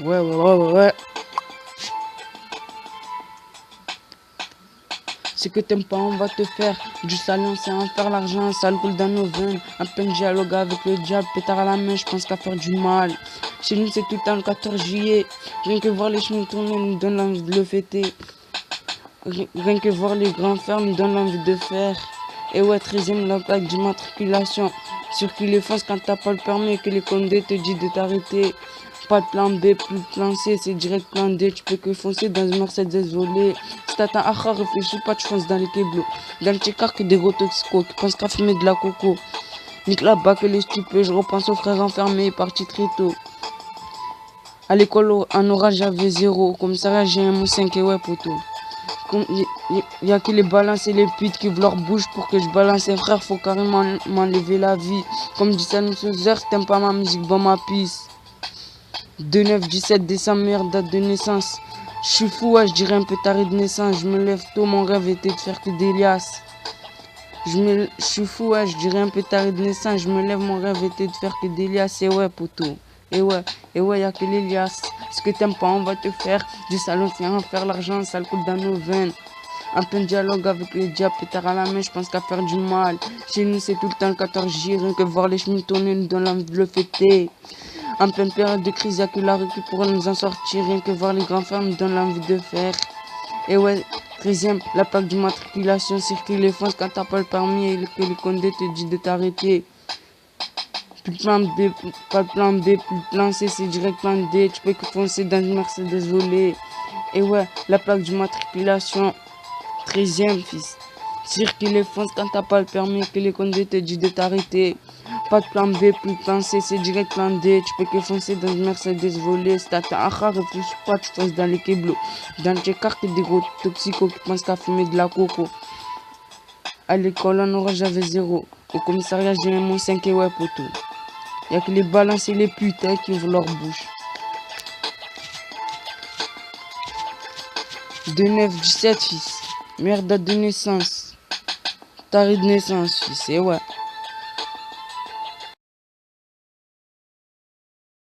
Ouais. Ce que t'aimes pas, on va te faire. Du salon, c'est en faire l'argent, ça le coule dans nos veines. Un peu de dialogue avec le diable, pétard à la main, je pense qu'à faire du mal. Chez nous, c'est tout le temps le 14 juillet. Rien que voir les chemins tourner nous donne l'envie de le fêter. Rien que voir les grands frères nous donne l'envie de faire. Et ouais, 13ème, la plaque d'immatriculation. Circuler fonce quand t'as pas le permis et que les condés te disent de t'arrêter. Pas de plan B, plus de plan C, c'est direct plan D. Tu peux que foncer dans une Mercedes volée. Si t'attends à réfléchis pas, tu fonces dans les keblos. Dans le check que des gros toxicos qui pensent qu'à fumer de la coco. Nique là-bas que les stupides, je repense aux frères enfermés, partis très tôt. À l'école, en orage, j'avais 0. Comme ça, j'ai un 5 et ouais, poteau. Y a que les balances et les putes qui veulent leur bouche pour que je balance un frère, faut carrément m'enlever la vie. Comme dit Salim Souzer, t'aimes pas ma musique, bon ma pisse. 2-9-17 décembre, meilleure date de naissance. Je suis fou, ouais, je dirais un peu taré de naissance. Je me lève tôt, mon rêve était de faire que des liasses. Je suis fou, ouais, je dirais un peu taré de naissance. Je me lève, mon rêve était de faire que des liasses. Et ouais, poteau. Et ouais, y'a que les liasses. Ce que t'aimes pas, on va te faire. Du salon, c'est en faire l'argent, ça le coule dans nos veines. Un peu de dialogue avec le diable, pétard à la main, je pense qu'à faire du mal. Chez nous, c'est tout le temps le 14 juillet, rien que voir les chemins tourner nous donne l'envie de le fêter. En pleine période de crise, y'a que la rue qui pourrait nous en sortir, rien que voir les grands frères nous donne l'envie de faire. Et ouais, 13ème, la plaque d'immatriculation circule les fonces quand t'as pas le permis et que les condés te disent de t'arrêter. Plus de plan B, pas de plan B, plus de plan C, c'est direct plan D. Tu peux que foncer dans une Mercedes volée. Et ouais, la plaque d'immatriculation, 13ème, fils. Circule les fonces quand t'as pas le permis et que les condés te disent de t'arrêter. Pas de plan B, plus de plan C, c'est direct plan D. Tu peux que foncer dans une Mercedes volée. Si t'attends à réfléchis pas, tu fonces dans les keblos. Dans le check-up, des gros toxicos qui pensent qu'à fumer de la coco. À l'école, en orange, j'avais 0. Au commissariat, j'ai un 5 et ouais, poteau. Y'a que les balances et les putains qui ouvrent leur bouche. 2-9-17, fils. Meilleure date de naissance. Taré de naissance, fils. Et ouais.